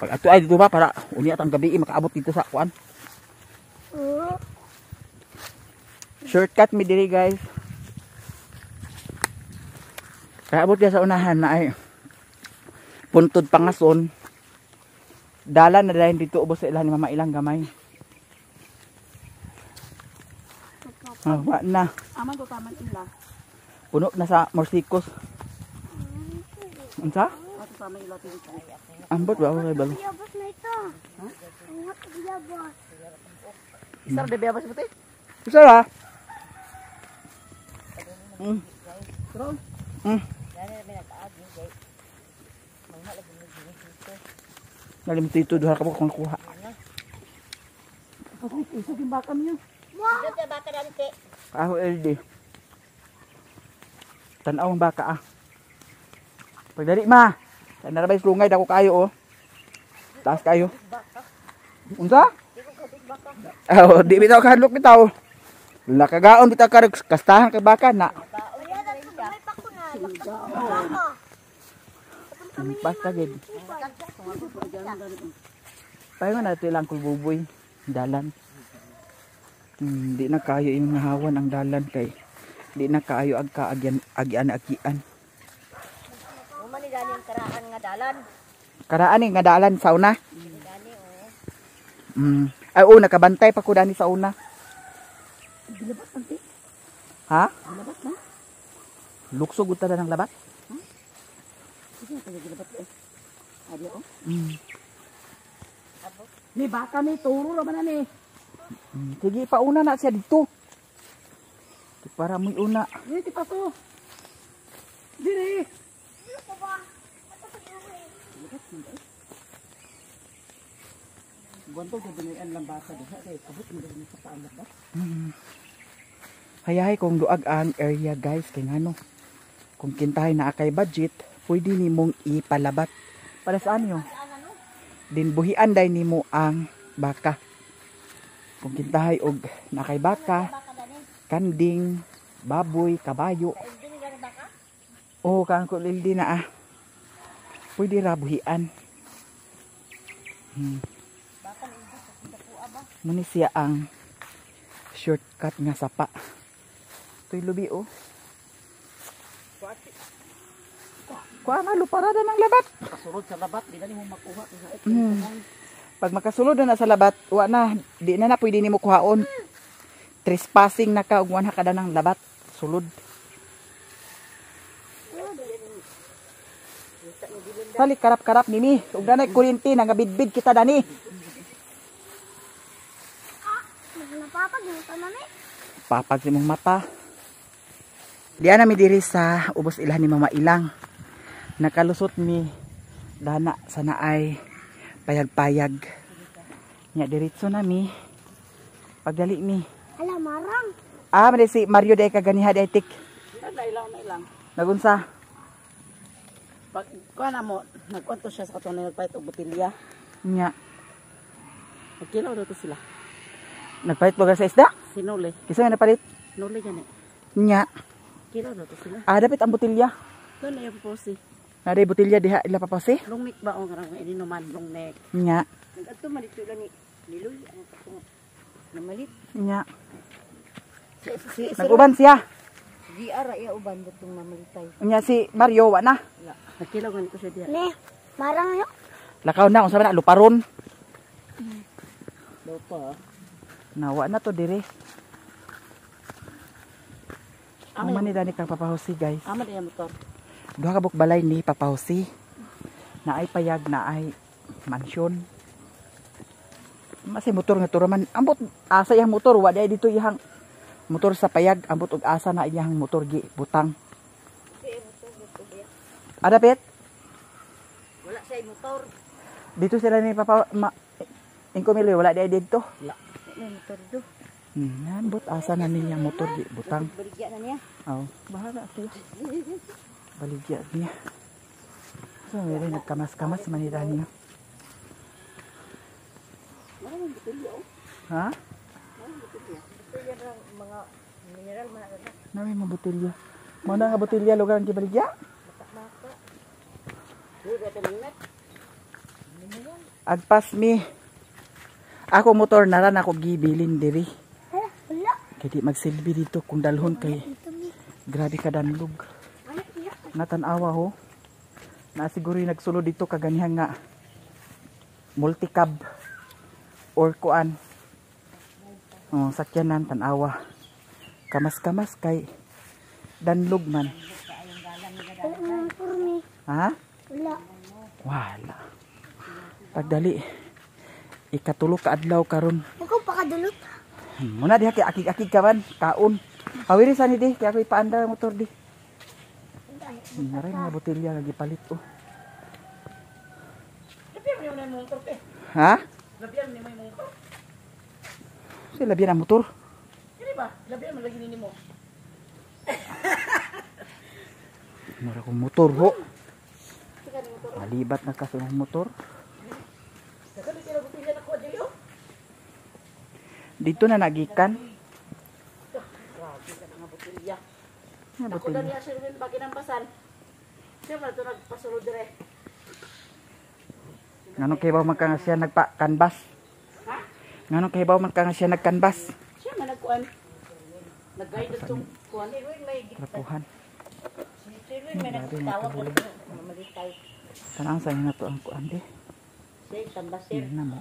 Pag ato ay dito ba para unya ang gabi makaabot dito sa kuan. Shortcut mi diri guys. Kaya abot sa unahan na ay puntod pangason. Dalan na dahil dito ubos sa ilang ni mama ilang gamay. Wa na. Aman ko taman ila. Puno na sa morsikos. Unsa? Ato taman ila dito. Ambot ba kay balo? Biyabas na ito. Ang biyabas. Isar de biyabas puti. Isa ba? Bro. Nalim dito duha ka kung kuha. Isa din bakam niyo. Dito baka dante. Ako LD. Tanaw ang baka ah. Pagdali ma. Kaya narabay slungay dako kayo oh. Taas kayo. Unsa? Oh, di bitaw kadlok bitaw. Lakagaon bitaw ka kastahan kay baka na. Basta gid. Payo na tilang kul buboy dalan. Di na kayo yung nahawan ang dalan kay di na kayo ag kaagyan agian. Umani gani ang karaan nga dalan. Karaan nga dalan sa una. Ay nakabantay pa ko dani sa una. Gilabat nanti. Ha? Gilabat na. Luksog uta na ng labat? Sige pa gilabat eh. Adi oh. Abo. Ni baka ni turo ra man ni. Sige pa una na siya dito. Para mo una. Dito pa to. Dire. Gonto gabinayan lang baka diha kay kabut mo din sa paanak ba. Hayahay kung duag ang area guys kay ngano. Kung kintahay na akay budget, pwede nimong ipalabat. Para saan yo? Din buhian day nimo ang baka. Kung kintahay og nakay baka, kanding, baboy, kabayo. Oh, kang kulildi na ah. Pwede ra buhian. Muni siya ang shortcut nga sapa. Ito'y lubi oh. Kuha nga luparada ng labat. Kasurod sa labat, di na mo makuha. Pag makasulod na sa labat, wa na, di na pwede nimo kuhaon. Trespassing na ka, ugwan ka na ng labat. Sulod. Sali, karap-karap nini. Ug na kurinti, nangabidbid kita dani. Napapag mo pa mami. Papag si mong mata. Diyan na mi diri sa ubos ilah ni Mama Ilang. Nakalusot mi dana sa naay payag-payag. Nya diretso na mi. Pagdali mi. Ala marang. Mali si Mario day kaganiha day tik. Na ilang. Nagunsa? Pag kuha na mo, nagkwento siya sa katunay nagpahit og botilya. Nya. Magkilaw daw to sila. Nagpalit ba sa isda? Sinuli. Kisa nga napalit? Nuli gani. Nya. Kilaw daw to sila. Dapat ang botilya. Doon na yung posi. Naday botilya diha ila papasi. Lungnik ba o nga ininuman, lungnik. Nya. Nag-ato malito lang ni Liloy. Ang katong namalit. Nya. Si Naguban siya. GR iya uban datong namalitay. Nya si Mario wa na. Nakilaw ganito siya diya. Ne, marang yo. Lakaw na unsa man na luparon. Daw pa. Nawa na to dire. Ang manida ni kang papahusi guys. Ama diya motor. Duha ka bukbalay ni papahusi. Naay payag naay mansyon. Masay motor nga turaman. Ambot asa yang motor wa day dito ihang motor sa payag ambot og asa na iyang motor gi butang. Adapit? Wala siya motor. Dito sila ni papa Inkomili wala day dito. Wala. May motor do. Ambot asa na niyang motor gi butang. Baligya na niya. Oh, bahala siya. Baligya niya. So, meron nagkamas-kamas manira niya. Maraming botelya oh. Ha? Maraming botelya. Botelya ng mga mineral man na. Nami mga botelya. Mana nga botelya lugar ang gibaligya? Mata-mata. Agpas mi. Ako motor naran ako gibilin diri. Wala. Kay di magsilbi dito kung dalhon kay grabe ka danlog. Natanawa ho. Na siguro nagsulod dito kaganihan nga multicab or kuan. Oh, sakyanan tanawa. Kamas-kamas kay danlog man. Ha? Wala. Wala. Pagdali. Ikatulo ka adlaw karon. Ako pakadulot. Muna diha kay akig-akig ka man, kaon. Hawiri sa ni di, kaya ako'y paandar ang motor di. Naray mga botelya nga gipalit oh. Labihan mo yung motor eh. Ha? Labihan mo yung motor. Sila biyan ang motor. Hindi ba? Labihan mo lagi nini mo. Mura kong motor ho. Malibat na kasi ang motor. Kasi sila butilya na ko dito. Dito na nagikan. Grabe ka nga butilya. Nga Ako botelya. na niya siya rin bagay ng basan. Siya na ito nagpasulod dire. Ngano kay baw man ka nga siya nagpa-canvas? Ha? Ngano kay baw man ka nga siya nag-canvas? Siya man nagkuhan. Nag-guide itong kuhan. Rapuhan. Sirwin may nagtawag ko. Mamalitay. Tanang sa na to ang kuan di. Say, tambasir. Hindi na mo.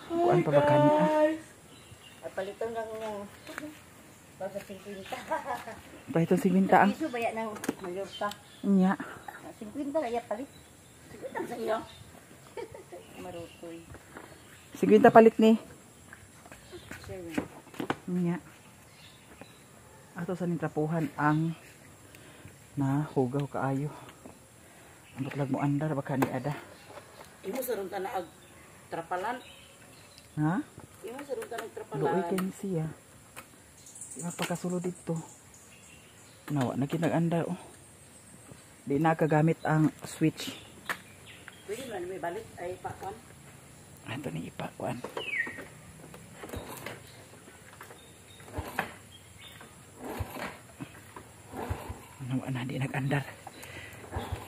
Kuan pa ba kani ah? At palitan lang yung baga 50. Pa itong 50 ang. Piso ba yan ng malurta? Nya. 50 kaya palit. 50 sa iyo. Marutoy. 50 palit ni. Sirwin. Nya. Ato sa nitrapuhan ang nahugaw kaayo. Ang lag mo andar baka ni ada. Imo sa ron na ag trapalan. Ha? Imo sa ron nag Doy trapalan. kay ni siya. Magpakasulod dito. Nawa na kinag-andar oh. Di na kagamit ang switch. Pwede man may balik ay pakwan. Ato ni ipakuan. Nawa na di nag-andar.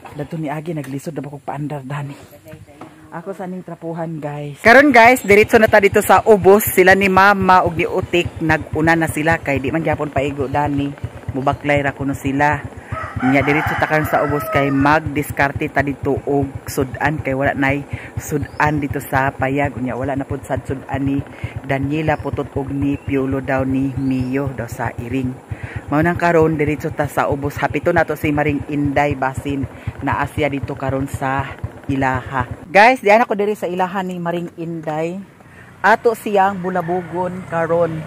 Dato ni Agi naglisod na bakog paandar dani. Ako sa ning trapuhan guys. Karon guys, diretso na ta dito sa ubos. Sila ni Mama ug ni Utik naguna na sila kay di man gyapon paigo dani. Mubaklay ra kuno sila. Nya diretso ta karon sa ubos kay magdiskarte ta dito og sudan kay wala nay sudan dito sa payag. Nya wala na pud sad sudan ni Daniela putot og ni Piolo daw ni Mio daw sa iring. Mao nang karon diretso ta sa ubos. Hapito na to si Maring Inday basin na asya dito karon sa ilaha. Guys, diyan ako diri sa ilaha ni Maring Inday. Ato siyang bulabugon karon.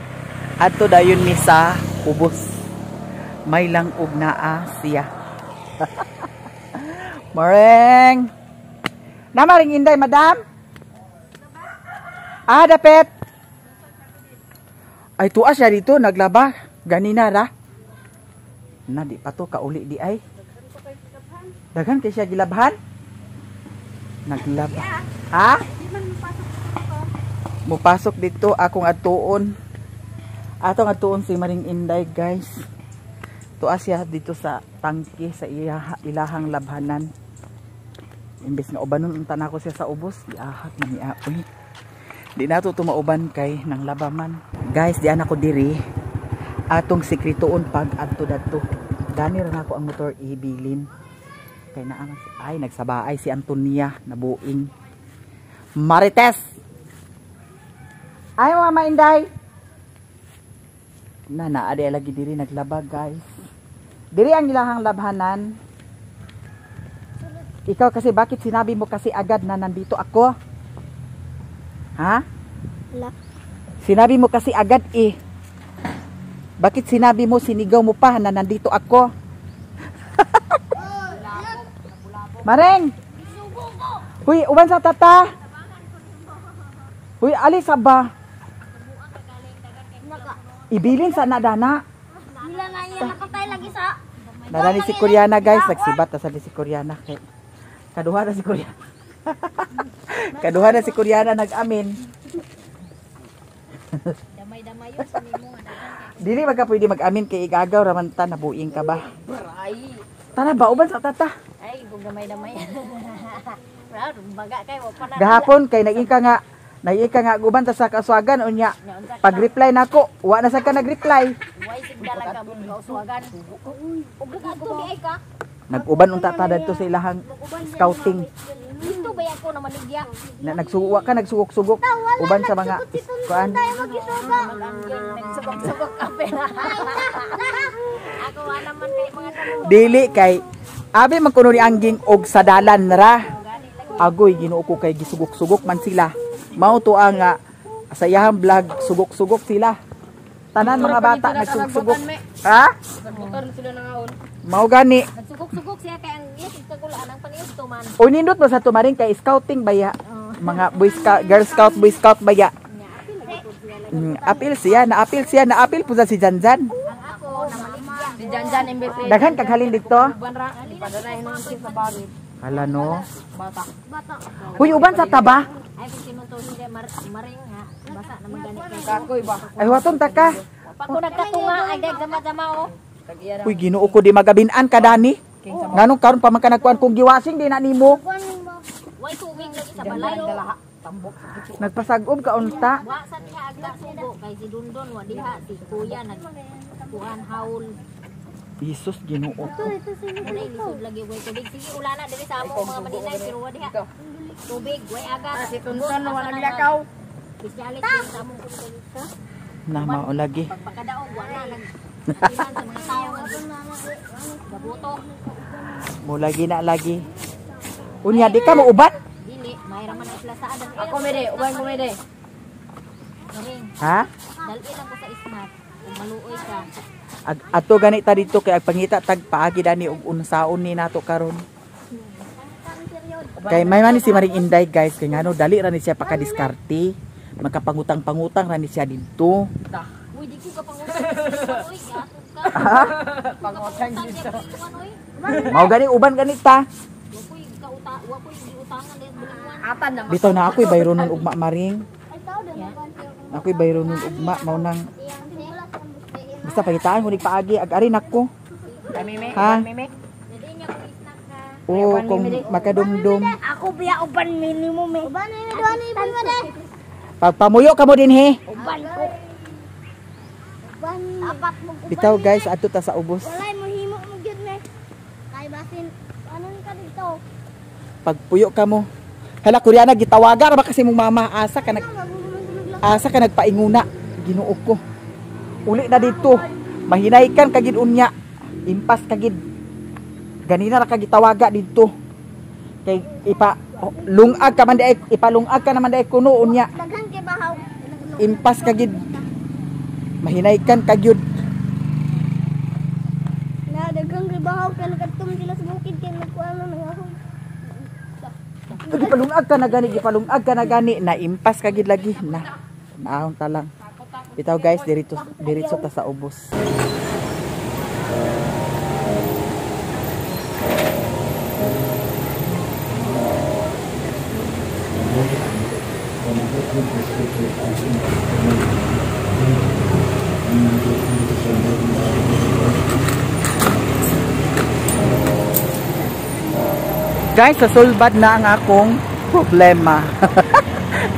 Ato dayon mi sa ubos. May lang ug naa siya. Maring. Na Maring Inday, madam? Ah, dapet. Ay tuwa siya dito naglaba. Ganina ra. Na di pa to kauli di ay. Daghan kay siya gilabhan. Naglaba. Ha? Mupasok dito akong atuon. Atong atuon si Maring Inday, guys. Tuwa siya dito sa tangke sa ilahang labhanan. Imbes nga ubanon unta nako siya sa ubos, diahak man niya. Di nato tumauban kay nang labaman. Guys, diyan ako diri. Atong sekretoon pag adto dadto. Gani ra nako ang motor ibilin. Kay naa ay nagsabaay si Antonia na buing. Marites. Ay Mama Inday. Na ade lagi diri naglaba, guys. Diri ang ilahang labhanan. Ikaw kasi bakit sinabi mo kasi agad na nandito ako? Ha? Wala. Sinabi mo kasi agad eh. Bakit sinabi mo sinigaw mo pa na nandito ako? Mareng! Huy, uban sa tata! Huy, alis ba? Ibilin sa nadana. Wala na yan. Nakatay lagi sa... Nadani si Koreana, guys. Nagsibat na sa si Koreana. Kaduha na si Koreana. Kaduha na si Koreana nag-amin. Damay-damay yun sa nimo. Dili ba ka pwede mag-amin kay igagaw raman ta nabuing ka ba? Baray. Tara ba uban sa tata? Ay, kung damay-damay. Wala, baga kayo, wag pa na. Gahapon kay nag-ika nga guban ta sa kaswagan unya. Pag-reply nako, wa na sa ka nag-reply. Why sigdala ka mo kauswagan. Ug ato di ay ka. Nag-uban unta ta dito sa ilahang scouting. Dito ba ako na maligya? Na nagsugwa ka nagsugok-sugok uban sa mga kuan. Nagsugok ka pera. Ako wa naman kay mga tanong. Dili kay abi man kuno ni angging og sa dalan ra. Agoy Ginoo ko kay gisugok-sugok man sila. Mao to ang sa iyang vlog sugok-sugok sila. Tanan mga bata nagsugok-sugok. Ha? Motor sila nangaon. Mao gani. Nagsugok-sugok siya kay ang iya kagulaan ang paniusto man. O nindot mo sa tumaring kay scouting baya. Mga boy scout, girl scout, boy scout baya. Apil siya, naapil po sa si Janjan. Ang ako na maligya. Si Janjan imbes Daghan kaghalin dito. banra padanahin nung si sa barit. Hala no. Bata. Huy uban sa taba. Ay kung sinutulong kay maring nga basa na magani kay kakoy ba. Ay waton ta ka. Pag ko nagkatunga ay dagdama-dama o. Uy Ginoo ko di magabinan ka dani. Nganong karon pa man ka nagkuan kung giwasing di na nimo. Way tubig lagi sa balay. Nagpasag-ob ka unta. Wa sa diha agda sugo kay si Dundon wa diha si Kuya nagkuan haul. Jesus Ginoo ko. Wala lisod lagi way tubig. Sige ulana diri sa amo mga maninay pero wa diha. Tubig way agat. Si Tunton wa naglakaw. Specialist sa amo kulturista. Na mao lagi. Pagpakadaog wa na nagtiman sa mga tao gabuto. Mo lagi na lagi. Unya di ka mo uban? Dili mayra man ay plasaan. Ako mede, uban ko mede. Ha? Dalin ako sa ismat. Kung maluoy ka. Ato gani ta dito kay ag pangita tag paagi dani og unsaon ni nato karon. Kay may man ni si Maring Inday guys kay ngano dali ra ni siya pakadiskarte. Magkapangutang-pangutang ra ni siya dito. Uy, di ko ka pangutang. Uy, gatog ka. Pangutang dito. Mao gani uban gani ta. Wa ko'y giutangan din bulingan. Atan na. Bitaw na ako'y bayro nun ugma Maring. Ako'y bayro nun ugma mao nang basta pagitaan ko ni paagi ag ari nako. Mimi, Ha? mimi. Dili niya ko snack ka. Oo kung makadumdum. Ako biya uban minimum eh. Uban ni doan ni bimade. Pagpamuyo ka mo din he. Uban ko. Uban apat mo. Bitaw guys adto ta sa ubos. Walay mo himo mo gyud ni. Kay basin ano ka dito? Pagpuyo ka mo. Hala Koreana gitawaga ra ba kasi mong mama asa ka nagpainguna. Ginoo ko. Uli na dito. Mahinaykan kagid unya. Impas kagid. Ganina ra ka gitawaga dito. Kay lungag ka man di ipalungag ka naman di kuno unya. Daghan kay bahaw. Impas kagid. Mahinaykan kagyud. Na daghang kay bahaw kay nagadtum sila sa bukid kay nagkuano nang ako. Gipalungag ka na gani na impas kagid lagi na. Naahon ta lang. Bitaw guys diretso ta sa ubos. Guys, nasulbad na ang akong problema.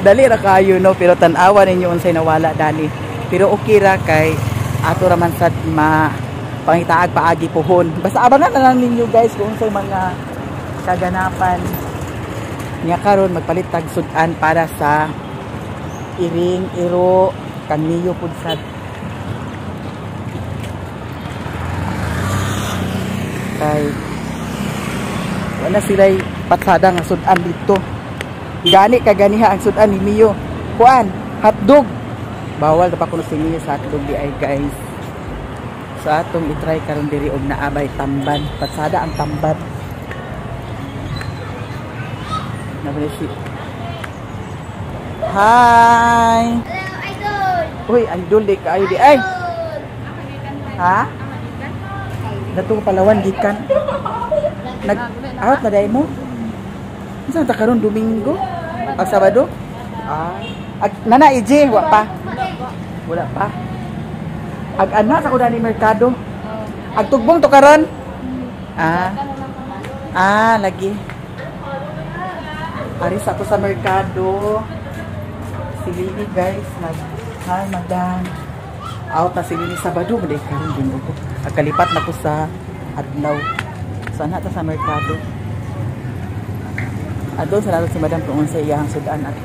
Dali ra kayo no, pero tan-awa ninyo unsay nawala dani. Pero okay ra kay ato ra man sad pangitaag paagi pohon. Basta abangan na lang ninyo guys kung unsay mga kaganapan. Nya karon magpalit tag sudan para sa iring iro kaniyo pud sad. Kay wala sila'y patsada nga sudan dito. Gani kaganiha ang sudan ni Mio. Kuan, hotdog. Bawal pa kuno si Mio sa hotdog di ay guys. So atong i-try karon diri og naabay tamban. Patsada ang tamban. Nabalisi. Hi. Hello idol. Uy, idol di kaayo di ay. Ha? Dato Palawan gikan. Nag-out na dahil mo? Saan ta karon Domingo? Ang Sabado? Nana EJ, wala pa? Wala pa? Ag-ana sa kuda ni Merkado? Ag tugbong to karon? Ah, lagi. Aris ako sa merkado. Si Lily guys, hi madam. Out na si Lily Sabado, maday karon din ko. Agkalipat na ko sa adlaw. Sana ta sa merkado. Adon sa nato si madam kung unsa iyang sudan ato.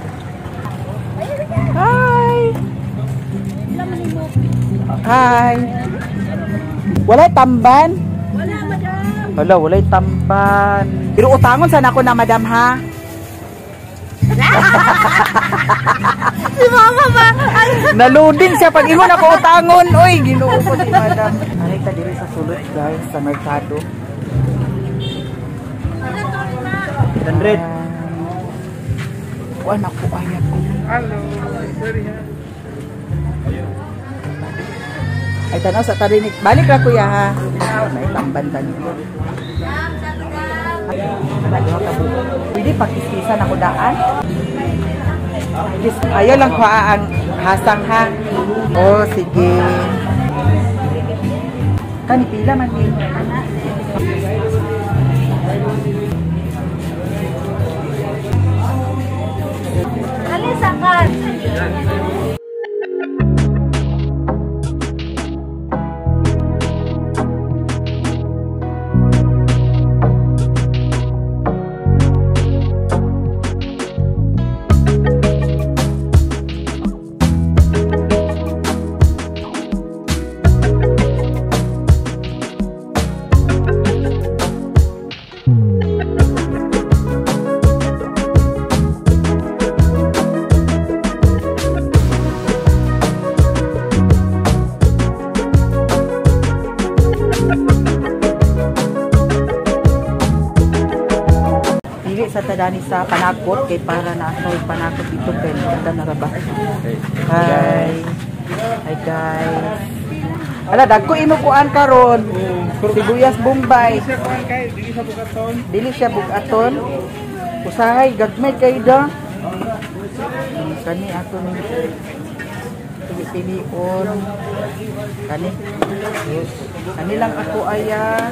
Hi. Hi. Walay tamban? Wala, madam. Wala, walay tamban. Pero utangon sana ako na madam ha. Si mama ba? Naludin siya pag ingon ako utangon. Oy, Ginoo ko si madam. Ay ta diri sa sulod guys sa merkado. 100. Kuan ako ayat ko. Hello. Sorry ha. Ay tanaw sa tarinik. Balik ra kuya ha. May tamban tani. Pwede pakiskisan ako daan. Ayaw lang ko ang hasang ha. Oh, sige. Kanipila man din. Alis akan. Sa tadani sa panakot kay para na sa panakot dito kay ganda na raba. Hi. Hi guys. Ala dagko imo kuan karon. Sibuyas Bombay. Dili siya bugaton. Usahay gagmay kay da. Kani ato ni pilion. Kani. Yes. Kani lang ako aya.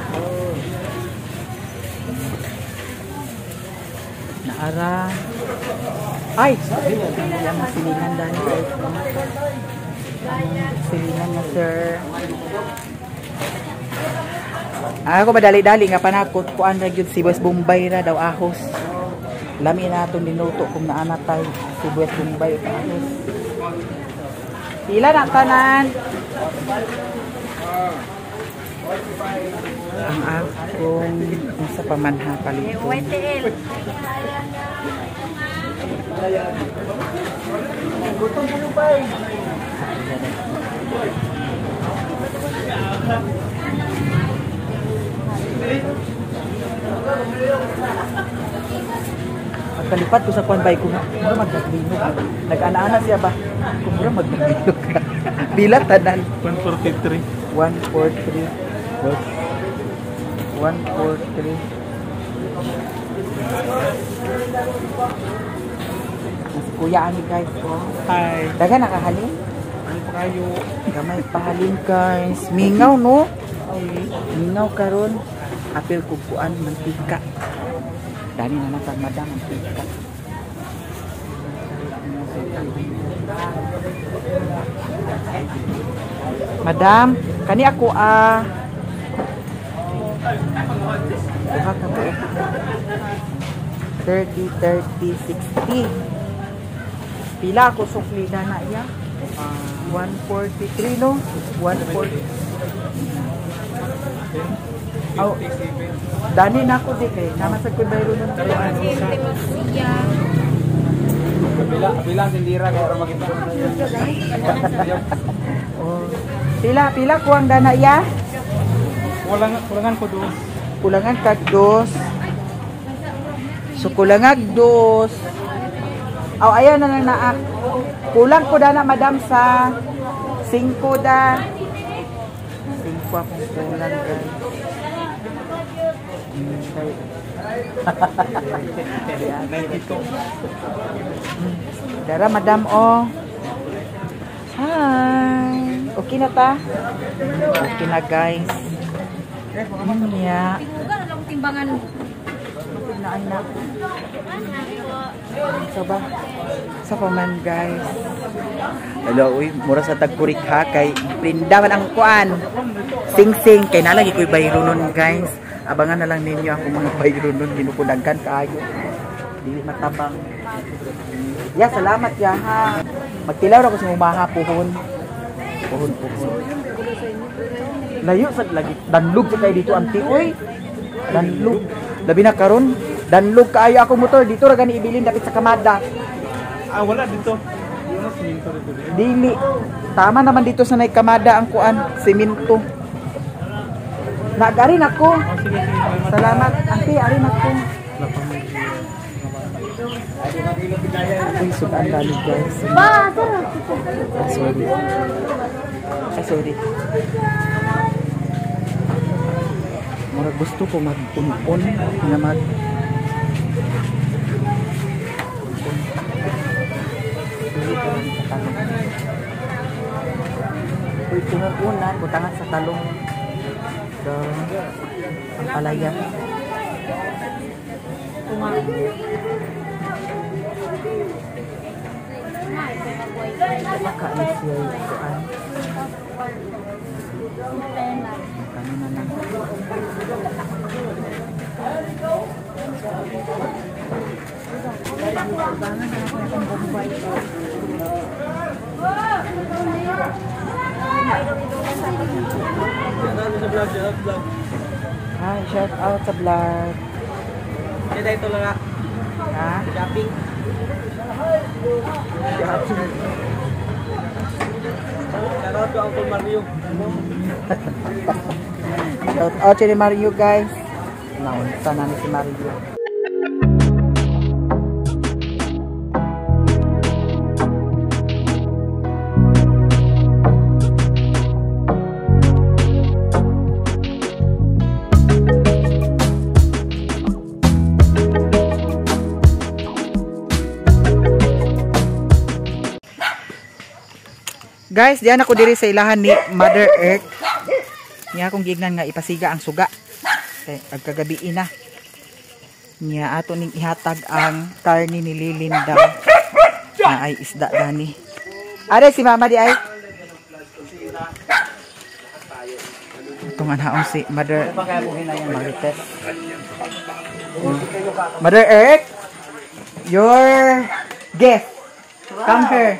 Naara. Ay! Yan ang silingan dahil guys. Silingan na sir. Ako madali-dali nga panakot. Kuan na yun si West Bombay na daw ahos. Lami na itong ninuto kung naanatay si West Bombay o ahos. Pila na tanan. Ang akong sa pamanha palito. YTL. Gutom mo ba? Pagkalipat ko sa kuan bay ko, mura magdaglinog. Nag-ana-ana siya ba? Kung mura magdaglinog ka. Bila tanan? 143. 143. 143. Mas kuya ani guys ko. Hi. Daga nakahalin? Ano pa kayo? Gamay pahalin guys. Mingaw no? Mingaw karon. Apil ko kuan mantika. Dani na natang madam mantika. Madam, kani ako Buka ka po. 30, 30, 60. Pila ako sukli na na iya? 143 no? 140. Oh, dani na ako di kay. Naman sa kubayro nun. Bilang sindira kaya orang makita. Oh. Pila ko ang dana iya? Kulangan ko doon. Kulangan kag dos. So kulangag dos. Aw ayan na lang naa. Kulang ko dana madam sa 5 da. 5 akong kulang guys. Dara madam oh. Hi. Okay na ta? Okay na guys. Yeah. Tingnan lang timbangan. na ay na. So ba? Sa paman guys. Hello, uy, mura sa tagkurik ha kay prindaman ang kuan. Sing-sing kay nalagi ko'y bayro nun guys. Abangan na lang ninyo ako mga bayro nun, ginukudagan kaayo. Dili matabang. Ya, salamat ya ha. Magtilaw ra ko sa umaha puhon. Puhon. Layo sa lagi. Danlog sa kay dito anti oy. Danlog. Labi na karon, danlog kaayo ako motor dito ra gani ibilin dapit sa kamada. Ah, wala dito. Dili. Tama naman dito sa nay kamada ang kuan, semento. Nagarin ako. Salamat. Ante, arin ako. Ay, sudan dali guys. Sorry. Sorry. Mura gusto ko mag-un-un na mag uy, tunag-unan, butangan sa talong so, ang palaya makain siya kuan kami na lang hi, shout out sa vlog. Kaya ito lang Ha? shopping. Shoutout to Uncle Mario. Shout out si Mario guys. Naunta na ni si Mario. Guys, diyan ako diri sa ilahan ni Mother Earth. Niya akong gignan nga ipasiga ang suga. Kay agkagabi na. Niya ato ning ihatag ang karni ni Lilin daw. Na ay isda dani. Are si Mama di ay. Itong anaon si Mother Marites. Mother Earth, your guest. Come here.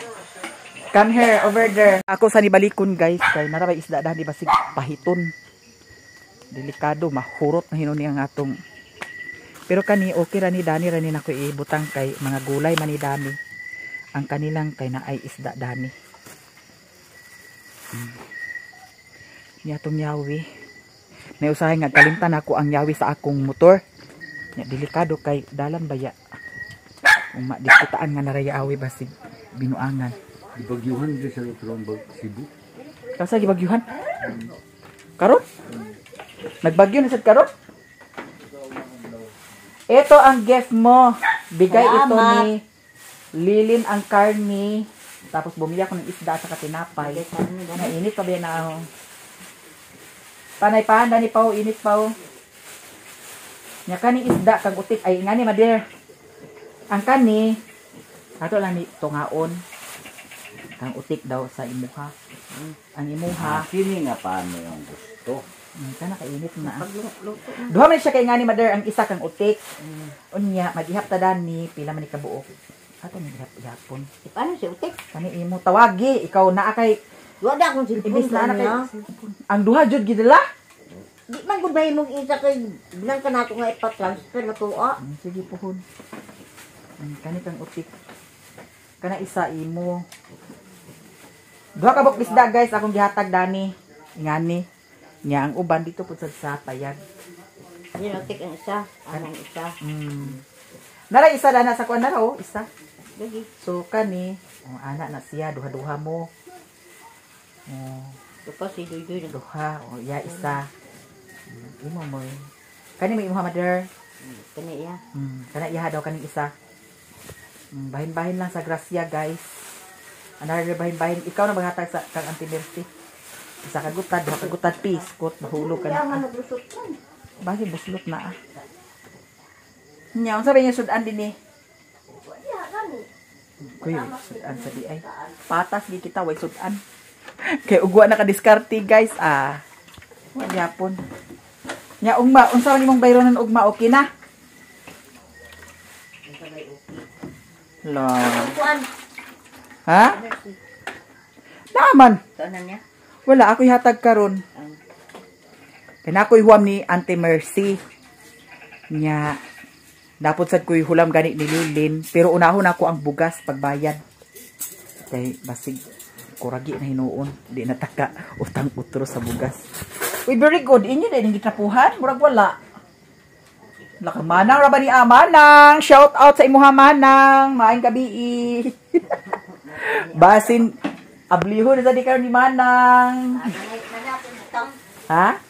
Come here, over there. Ako sa nibalikon guys, kay narabay isda dahil basig pahiton. Delikado, mahurot na hinuni ang atong. Pero kani, okay rani dani rani na ko ibutang kay mga gulay mani dami. Ang kanilang kay na ay isda dani. Niya tong yawi. May usahay nga kalimtan ako ang yawi sa akong motor. Nya delikado kay dalan baya. Kung madikitaan nga naraya awi basig binuangan. Gibagyuhan din sa Trombag, Cebu. Kasa gibagyuhan? Karon? Nagbagyo na sa karon? Ito ang gift mo. Bigay ito ni Lilin ang karni. Tapos bumili ako ng isda sa katinapay. Nainit pa ba na ako? Panay pa, dani pa init pa. Nya kani isda kag utik ay ngani mader. Ang kani ato lang ni tungaon. Kang utik daw sa imuha. Ang imuha. Sini nga paano yung gusto? Kana kainit na. Duha man siya kay ngani mother ang isa kang utik. Unya magihap ta dani pila man ni kabuok. Ato ni gihapon. Paano si utik? Kani imo tawagi ikaw naa kay Wala akong cellphone ibis na anak niya. kay ang duha jud gidala. Di man gud bay mong isa kay bilang ka nato nga ipa-transfer na to Sige pohon. Kani kang utik. Kana isa imo. Duha ka buk isda guys akong gihatag dani. Ngani. Nya ang uban dito pud sa payag. Ni utik ang isa, anang isa. Nara isa dana sa kuan na raw, isa. Lagi. So kani, anak na siya duha-duha mo. Tapos si Duy-Duy na Duha, ya isa. Imo mo. Kani may Muhammader. kaniya. Kana iya daw kaning isa. Bahin-bahin lang sa grasya guys. Another bahin-bahin. Ikaw na maghatag sa kang anti-mercy. Isa kagutad, duha kagutad piskot, mahulog ka Kaya nga na. naglusot man. Bakit buslot na ah. Nya, unsa ba yung sudan din eh? Kuy, sudan sa di ay. Patas di kita way sudan. Kay ugwa na ka diskarte guys. Magyapon. Nya ugma, unsa man imong bayronan ugma okay na? La. Ha? Naman. Tanan niya. Wala ako'y hatag karon. Kaya ako'y huwam ni Auntie Mercy. Nya, dapat sad ko'y hulam gani ni Lilin. Pero unahon ako ang bugas pagbayad. Kay basig kuragi na hinuon. Di nataka utang utro sa bugas. Uy, very good. Inyo na yung gitapuhan. Murag wala. Lakamanang raba ni Amanang. Shout out sa imuha Manang. Maayong gabi. Basin. Ablihon na sa di karon ni Manang. Ha?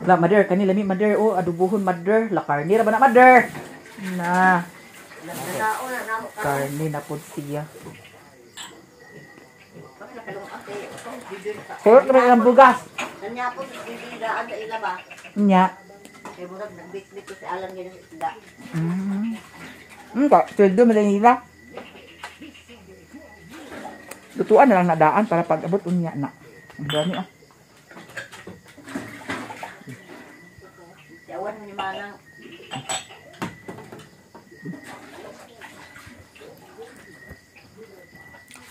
Wala, mother. Kanila mi, mother. Oh, adubuhon, mother. La, karni ra ba na, mother? Na. Karni na po siya. Surot na rin ang bugas. Kanya po, hindi daan sa ila ba? Nya. Kaya murag nagbit-bit ko sa alam gina sa isda. Sweldo mo rin nila. Lutuan na lang nadaan para pag-abot unya na. Ang dami Yawan mo ni Manang.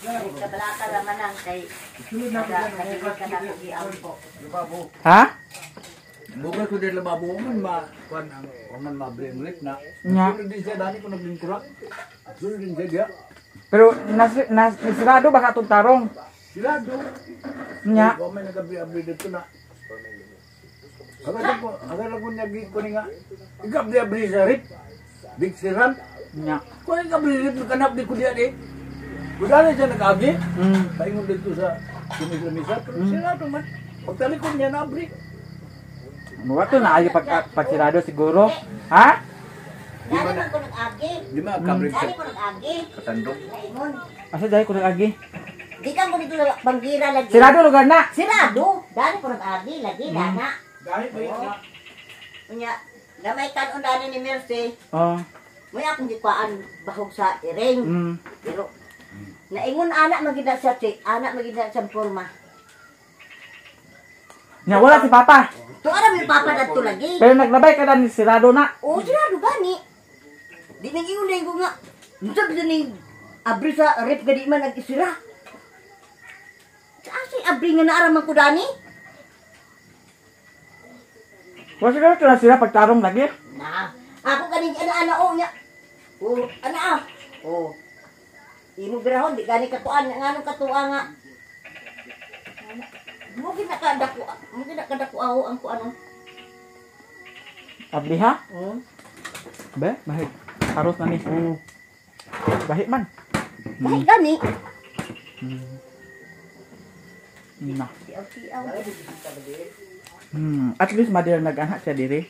Kabalaka naman ang kay nagiging ka na kugiaon po. Ha? Bukan ko din lababo man ma-brainlet na. Nya. Sulit din siya dani ko naglingkurak. Sulit din siya dia. Pero nasirado baka itong tarong. Silado. Nya. Kung may nagabri-abri dito na. Agar ko niya ko nga. Igabri-abri sa rip. Big siran. Nya. Kung igabri-rip kanap di ko dia di. Budala siya nag-abri. Paingon dito sa sinis-misa. Pero silado man. Pagtalikod niya na abri. Wato na ayo pagsirado siguro. Ha? Dali man ko nag-agi. Di ba kabri Dali ko nag-agi. katandok. Naingon. Asa dahil ko nag-agi? Di ka mo dito sa banggira lagi. Sirado lugar na. Sirado. Dali ko nag-agi. Lagi, dana. Dahil ba yun na? Unya, gamay kanon dani ni Mercy. Oh. May akong gikuan bahog sa iring. Pero naingon anak magida sa check, anak magida sa forma. Nya wala si Papa. To ara mi papa dadto lagi. Pero naglabay ka na ni sirado na. O sirado gani. Di nang ingon ko nga. Unsa ba ni abri sa rep gadi man nag-isira. Sa si abri nga naaraman ko dani? Wala siguro ito na sila pagtarong lagi. Na, ako ganing ana-ana o nya. O, ana. O. Imo birahon di gani katuan nga nganong katua nga. Mo ginakadako ako ang kuano. Abli ha? Be, bahit. Haros na ni. Bahit man. Bahit gani. Na. Tiaw-tiaw. At least mother nag-anak siya diri.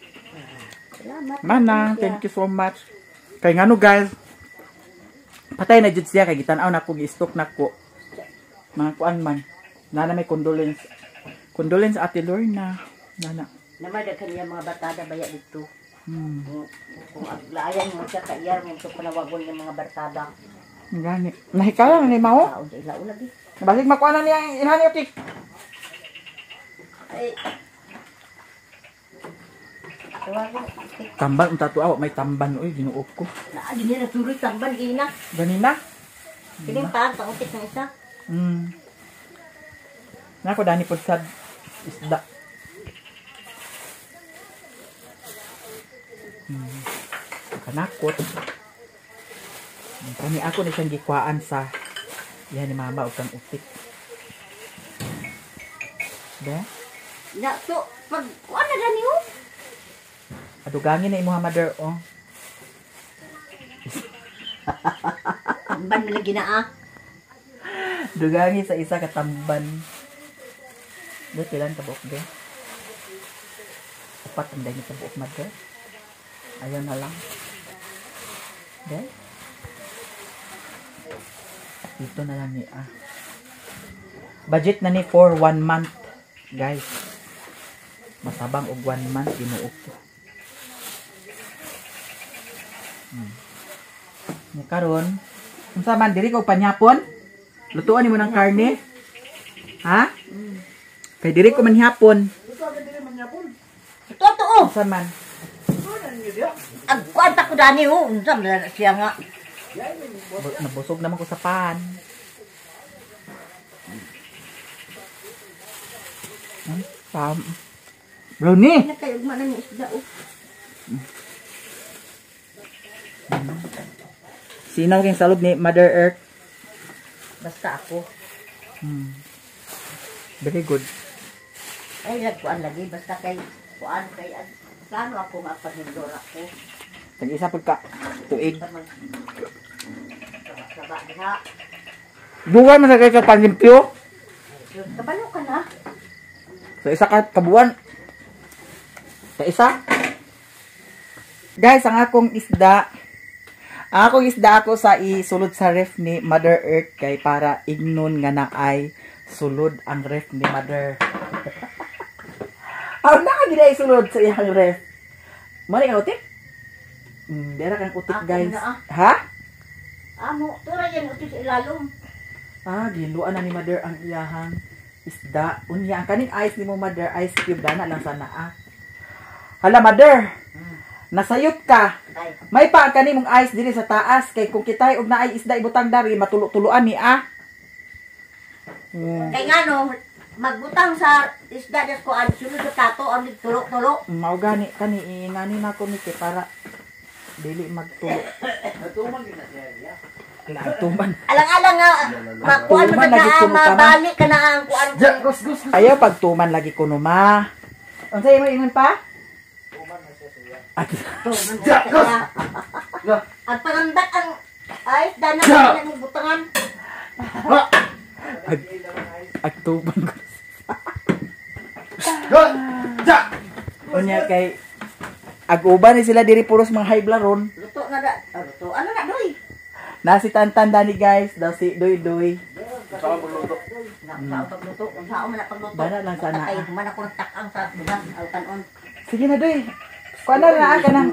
Salamat. Manang, thank you so much. Kay ngano guys. Patay na jud siya kay gitan-aw na ko gi-stock na ko. Mga kuan man. Nana may condolence. Condolence Ate Lorna. Nana. Naman daghan niya mga barkada baya dito. Kung aglayan mo siya kaiyar mo sa panawagon ng mga barkada. Gani. Nahikala na ni Mao. Taon sa ilaw lagi. Balik makuha na niya inani otik. Ay. Tawagan. Tamban unta to aw may tamban oy ginuop ko. Naa din niya nasuroy tamban gina. Ganina. Kining pangutik ng isa. Nako dani pod sad isda. Kanakot. Kani ako na siyang gikwaan sa yan ni mama og kang utik. Da? Na so pag kuan na gani mo. Adugangin na imo mother oh. Tamban nila ginaa. Dugangin sa isa ka tamban. Do pilan ka buok de. Upat ang dahil sa buok mother. Ayaw na lang. De? Ito na lang ni budget na ni for 1 month. Guys. Masabang og 1 month ginuok ko. Nya karon, unsa man diri ko panyapon? Lutuan nimo ng karne? Ha? Kay diri ko manhapon. Totoo. Unsa man? Ang kwanta ko dani ho. Unsa man siya nga. Nabusog naman ko sa pan. Brownie. Ano kayo man ng isda oh. Sinaw kang salud ni Mother Earth. Basta ako. Very good. Ay lagkuan lagi basta kay kuan kay plano ako mapahindor ako. Tag-isa pud ka. Tuig. Saba diha. Buwan man sa kay panlimpyo. Kabalo ka na. Sa isa ka kabuan. Sa isa. Guys, ang akong isda ako sa isulod sa ref ni Mother Earth kay para ignon nga naay sulod ang ref ni Mother. Aw na gid ay sulod sa iyang ref. Mali ka utik? Dera kang utik Ako guys. na, ah. Ha? Amo, tura yan uti sa ilalom. Giluan na ni Mother ang iyahang isda. Unya ang kaning ice ni mo Mother, ice cube dana lang sana Hala Mother. Nasayop ka. Ay, May pa kani mong ice diri sa taas kay kung kitay og naay isda ibutang dari matulo-tuloan ni kay nga no, magbutang sa isda des ko ang sunod sa tato ang tulo-tulo. Mao gani kani ingani na ko ni kay para dili magtulo. Natuman din na siya. Tuman. Alang-alang nga, makuan mo Tuman, lagi na puno ka na. mabalik ka na ang kuan. Gus. Ayaw pagtuman lagi ko no ma. Unsay mo ingon pa? Ang pangandat ang ay dana na ng butangan. Agtuman ko. Unya. Unya kay aguban ni sila diri puros mga high blaron. Luto na da. Luto. Ano na doy? Na si Tantan Dani guys, daw si Doy Doy. Saan magluto? Nakao pagluto, kung saan man pagluto. Dana lang sana. Ay, man ako nagtakang sa bugas al kanon. Sige na Doy. Kuan na ka na.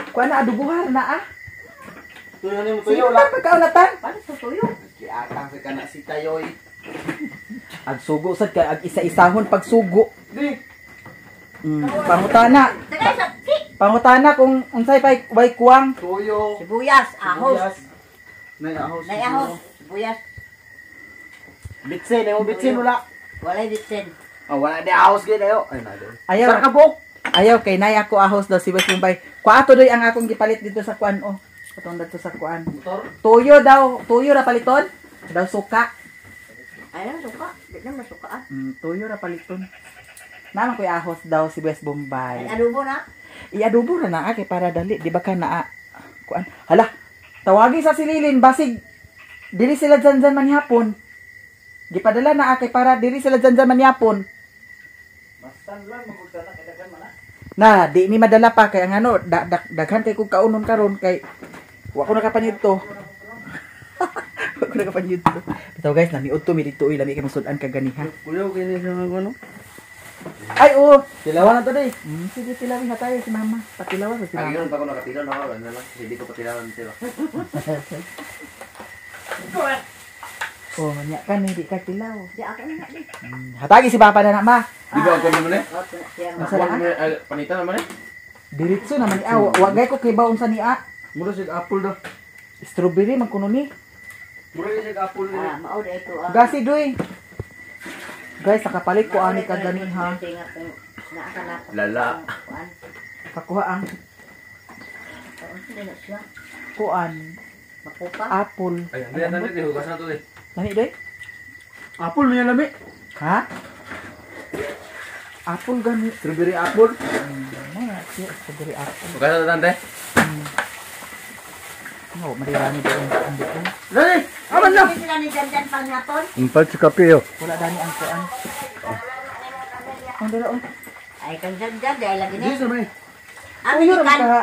Kuan na adubuhar na Tuyo ni mo Sige tuyo na la. pagkaunatan. Paano tutuyo? Kiatang sa kana si Tayoy. Ag sugo sad kay ag isa-isahon pag sugo. Di. Pangutana. Tagay sa Pangutana kung unsay pay way kuwang. Tuyo. sibuyas, ahos. Nay ahos. Nay ahos, sibuyas. Bitsin, mo bitsin wala. Walay bitsen. Oh, wala di ahos gid ayo. Ay na do. Ayaw. Sar ka bok. Ayaw kay nay ako ahos daw si West Bombay. Kuato doy ang akong gipalit dito sa kuan oh. Katong dito sa kuan. Motor. Tuyo ra paliton. Daw suka. Ay, ano suka? Di na masuka ah. Tuyo ra paliton. Naman ko'y ahos daw si West Ay, Bombay. adobo na. Iadubo ra na kay para dali, di ba ka na kuan. Hala, tawagi sa sililin basig diri sila dyan manhapon. Gipadala na kay para diri sila dyan manhapon. Mastan lang magugtana kay daghan man. Na, di ni madala pa kay ang ano, daghan kay kung kaunon karon kay wa ko nakapanyud to. Wa ko nakapanyud to. Bitaw guys, naniud to mi dito lami kay masudan ka ganiha. Kuyaw kini sa mga ano. Ay oo, Tilawan na to di. sige tilawin na tayo si mama. Patilawan si mama. Agiron pa ko nakatilaw na wala na lang. Hindi ko patilawan sila. Oh, nya kan hindi ka tilaw. Di ako na di. Hatagi si papa na ma. Di ba ako naman eh? Oh, siya nga. Masala ka? Panitan naman eh. Diretso naman ni wagay ko kay baon sa niya. Mura sig apple daw. Strawberry man kuno ni. Mura sig apple ni. Ah, mao di ito ah. Gasi doy. Guys, nakapalit ko ani ka ganin ha. Tingnan ko naakala ko. Lala. Kuan. Kakuha ang Oo, sino na siya? kuan Makupa. apple. Ay, hindi di hugas na to eh. Lani doy? Apple niya lami. Ha? Apple gani. Strawberry apple. Mga siya strawberry apple. Hugas na to tante. Oh, marirami doon ang doon. Dali. Aman na. Hindi sila ni Janjan panghapon. Impal si kape yo. Wala dani ang kuan. Ang dala oh. Ay, kang Janjan, dahil lagi Yes, ni. may. Ang Tuyo ra ikan. ka.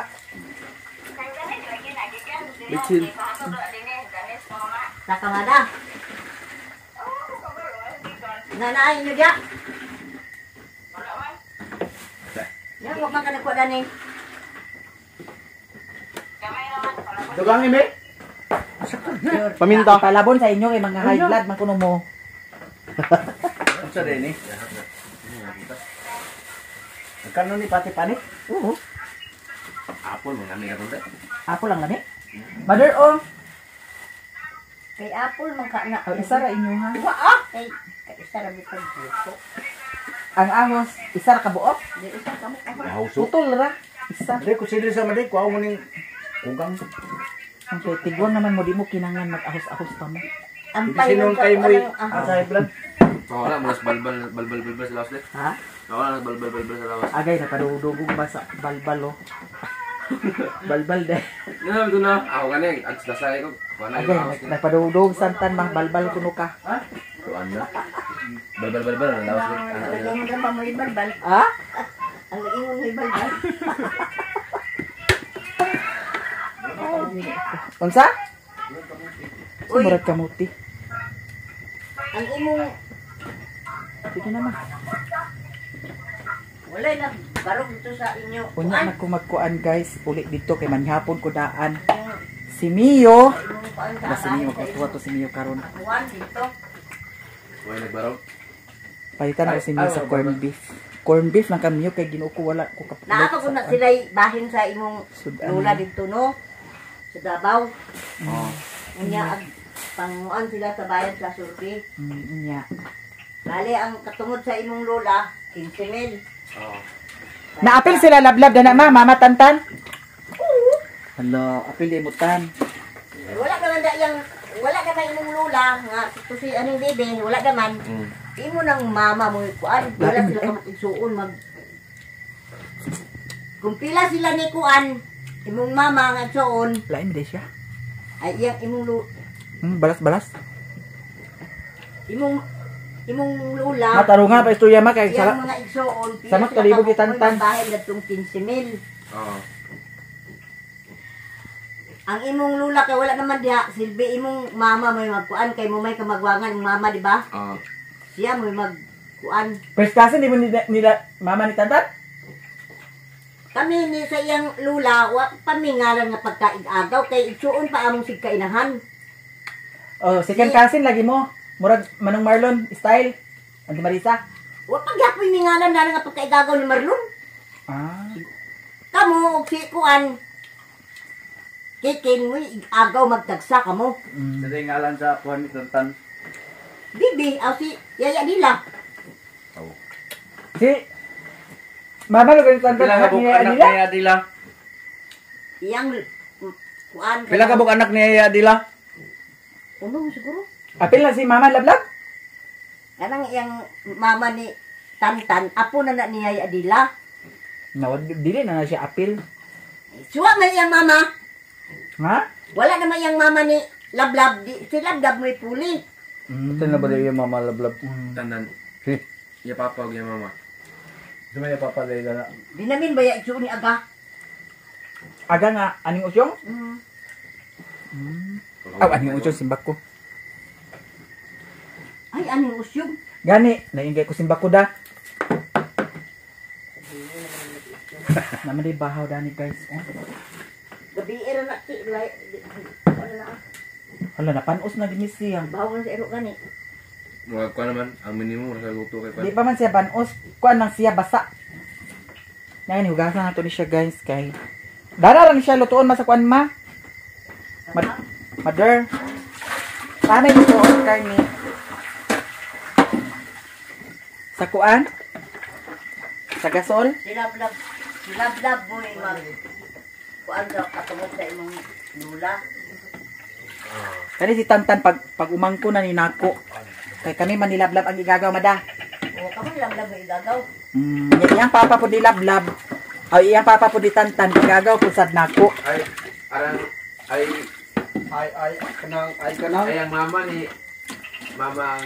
Bitsin. Sa kamada. Nanaay nyo diya. Yan, huwag man ka nagkuha ni. Tugang imi. Paminta. Palabon sa inyo kay mga high blood man kuno mo. Ano sa din eh? Kano ni pati panik? Oo. Apple mo nami ka tunda. Ako lang lami. Mother oh, Kay apple man ka na. isa ra inyo ha. Wa ah. Kay isa ra bitag dito. Ang ahos, isa ra ka buok. Di isa ka mo ka. Hauso. Putol ra. Isa. Dili ko sila sa madik ko mo ning kugang. Ang tigwang naman mo di mo kinanglan mag-ahos-ahos pa mo. Ang Hindi sinong kay mo ang sa high blood. Wala mo nas balbal sa lawas dit. Ha? Wala nas balbal sa lawas. Agay na padudugog ba sa balbal oh. Balbal de. Ano to na? Ako ganing at dasay ko. Wala Agay yung na padudugog santan mah balbal kuno ka. tuan na. Balbal sa lawas dit. Lagyan mo lang pa mo ibal-bal. Ha? Ang lagyan mo ibal-bal. Unsa? Uy. Sumurat kamuti. Ang imong Sige naman. wala na barog dito sa inyo. Unya na ko magkuan guys. Uli dito kay manhapon ko daan. Si Mio. Imong kuan Na si Mio magtuwa to si Mio karon. kuan dito. Wala nagbarog. Palitan ako si Mio sa corned beef. Corned beef lang kami kay Ginoo ko wala ko kapulit. Naapa ko na sila bahin sa imong Sudan. lula dito no. Sa Davao. Oh. Unya ag panguan sila sa bayan sa Survey. Nya. Bali ang katungod sa imong lola 15,000. Oh. Naapil sila lablab na ma, mama tantan. Hala, apil di mutan. Wala naman wala naman imong lola nga ito si aning bebe, wala naman. Imo nang mama mo kuan, wala sila ka magsuon mag kung pila sila ni kuan, imong mama nga suon Lain di siya. ay iyang Balas-balas. imong lola. Matarungan pa istorya ma kay Iyang sala. mga igsoon, Sa magkalibog itantan. bahay na itong 15,000. Oh. Ang imong lula kay wala naman diha, silbi imong mama may magkuan kay mo may kamagwangan ang mama di ba? Oh. Siya may magkuan. First kasi di mo nila mama ni tantan? Kami ni sa iyang lula, wa pamingalan nga pagkaig-agaw kay igsuon pa among sigkainahan. Oh, second cousin lagi mo. Murag Manong Marlon style. Anti Marisa. Wa pagyapoy mingalan na nga pagkaig-agaw ni Marlon. Ah. Kamo og si kuan. Kikin mo agaw magtagsa kamo. Mm. Sa ngalan sa kuan ni Tantan. Bibi aw si Yaya Dila. Si Mama lo ganito tantan Pila ka ni buk anak nila. ni Adila? Iyang kuan. Pila ka buk anak ni Adila? Uno siguro. Apil na si Mama lablab. Kanang iyang mama ni Tantan, apo na ni Yaya Dila. Nawad dili na siya apil. Suwa man iyang mama. Ha? Wala naman iyang mama ni Lablab. Si Lablab mo'y puli. Mm. Ito na ba yung mama lablab? Tandan. Si. Ya papa og ya mama. Sumaya papaday na. Di namin ba ya ni Aga? Aga nga aning usyong? Mm. Aw aning usyong simbak ko. Ay, aning usyog. Gani, naingay ko simbak ko da. Naman di bahaw dani guys. Oh. Gabi era na ti. Wala na. Hala napanos na gini siya. Bahaw na sa ero gani. Wag ko naman ang minimum sa luto kay Di pan. pa man siya banos. Kuan lang siya basa. Ngayon, hugasan na to ni siya guys kay. Dara lang siya lutuon masa kuan ma. Mother. Paano yung lutuon karni? Sa kuan? Sa gasol? Si Lablab mo'y mag... Kuan daw katungod sa imong lula. Kani si Tantan pag umangko na ni nako. Kay kami manilablab ang igagaw mada. O, kamo ni Lablab mo'y igagaw. Iyang papa po di lablab. O iyang papa po di Tantan igagaw po sad nako. Ay arang ay Ay kanang. ay ang mama ni mama ang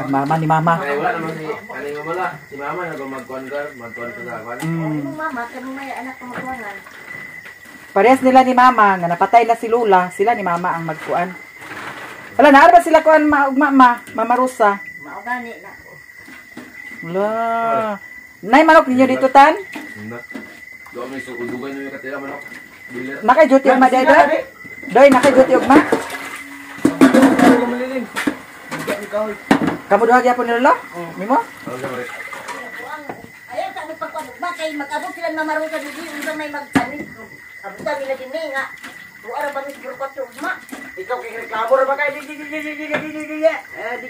Ang mama ni mama. ay wala naman si ani mama la. Si mama na magkuan ka sa kwan. O, imong mama, kamo may anak ka magwangan. Parehas nila ni mama nga napatay na si Lula, sila ni mama ang magkuan. Wala na ba sila kuan mama Rosa. Mao gani na. Wala. Nay manok ninyo dito tan? Na. Do may suudugan niyo katira manok. Naka-duty ugma day doy? Doy, naka-duty ugma? Kamu duha gyapon ni Lolo? Mimo? Ayaw sa among pagkuan ba kay mag-abot sila mamaroon sa dili unsa may magtanis. Abot kami na dinhi nga. Tuara ba mis burkot ugma? Ikaw kay reklamo ra ba kay di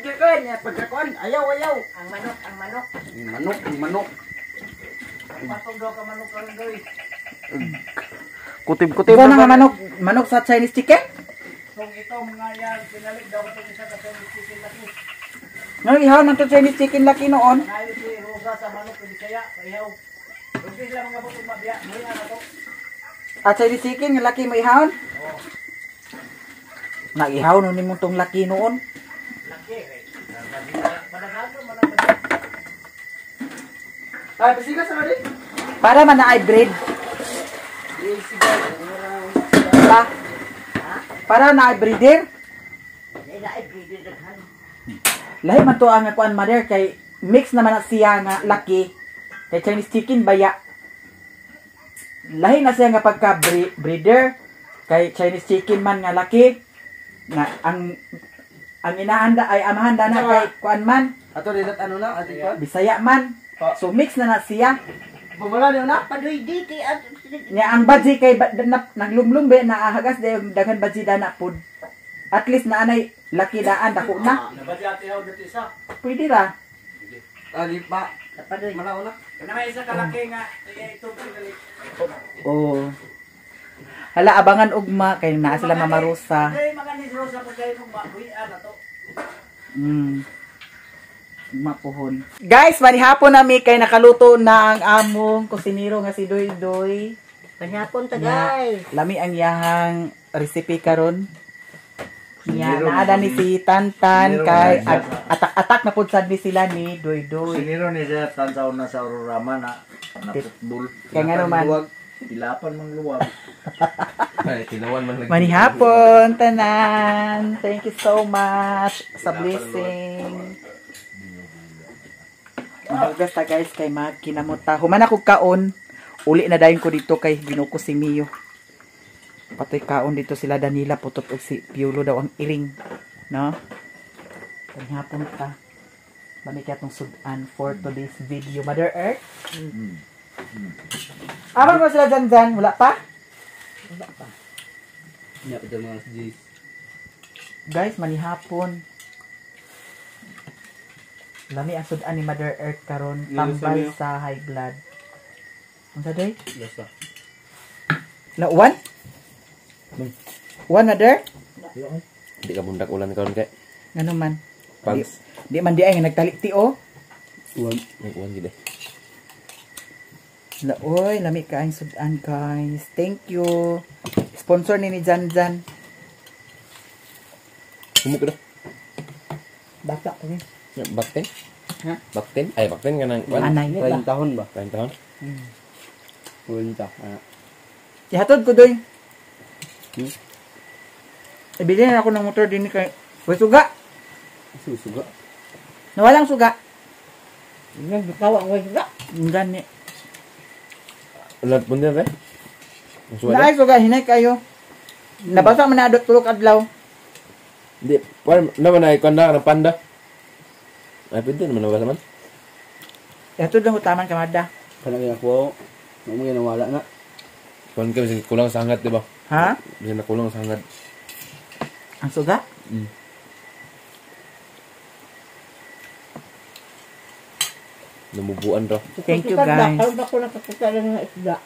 ko niya pagkakuan. Ayaw. Ang manok. Manok. Patong daw ka manok karon doy. Kutib-kutib na nga manok sa Chinese chicken? Kung ito mga yan, pinalit daw ito isa ka Chinese chicken laki. Nang ihaw ng to Chinese chicken laki noon. Ngayon si Rosa sa manok hindi kaya ihaw. Kung sila mga butong mabiya, muli na to. At Chinese chicken yung laki mo ihawon? Oo. Nag-ihaw nun nimong tong laki noon. Laki eh. Managago, managago. Ay, pasiga sa mali. Para man na ay breed. Para na ay breeder. Lahi man to ang kuan mother kay mix naman na siya nga laki. Kay Chinese chicken baya. Lahi na siya nga pagka breeder kay Chinese chicken man nga laki. Nga ang inahanda ay amahanda na kay kuan man. Ato dilat ano na, ati ko? Bisaya man. So mix na siya. Bumala niyo na? Padoy diti at Nya ang badji kay naglumlumbe na ahagas dayon daghan badji dana pud. At least na anay laki daan dako na. Nabadya ati ihaw dito isa. Pwede ra. Ali pa. padoy. Malaw na. Kana may isa kalaki nga, ito pinali. Oh. Hala abangan ugma kay naa sila mamarusa. Kay mga ni Rosa ko kay nung mabuhian na to. Mapuhon. Guys, manihapon nami kay nakaluto na ang among kusinero nga si Doy Doy. Panhapon ta guys. Lami ang iyahang recipe karon. Nya naada ni si Tantan kay atak-atak na pud sad ni sila ni Doy Doy. Siniro ni siya tansaw na sa Aurorama na football. Kaya nga naman. Tilapan mang luwag. Ay, tinawan man lagi. Manihapon tanan. Thank you so much sa blessing. Basta guys kay makinamuta. Human ako kaon. Uli na dayon ko dito kay ginuko si Mio. Patoy kaon dito sila Danila putot og si Piolo daw ang iring, no? Manihapon ta. Bami kaya tong sudan for today's video, Mother Earth. Abang ko sila dyan. Wala pa? Wala pa. Nya pa mga G's. Guys, manihapon. Lami ang sudan ni Mother Earth karon tambal sa high blood. Unsa day? Yes pa. Na one? One Mother? Di ka bundak ulan karon kay. Ngano man? Pags. Di man di ay nga nagtaliti oh. Uwan gid. La oy, lami ka ang sudan guys. Thank you. Sponsor ni Janjan. Sumuk daw. Baka pa ni. Bakten? Ha? Bakten? Ay, bakten ka ng... Anay ba? 30 tahun ba? 30 tahun? Punta. Ihatod ko doy. Ibilin ako ng motor din kay way suga. Susuga. Nawalang suga. Nang bitaw ang suga. Gani. Ulat pun din eh? Naay suga hinay kayo. Nabasa man na adot tulog adlaw. Hindi. Wala naman na ikanda ng panda. Ay, pwede naman nabasa man. Ihatod lang utaman kamada. Kanang ako, naman ginawala na. Kuhan ka, kasi kulang sa hangat, di ba? Ha? Kasi nakulang sa hangat. Ang suga? Namubuan raw. Thank you guys. Ako nakakita lang ng isda.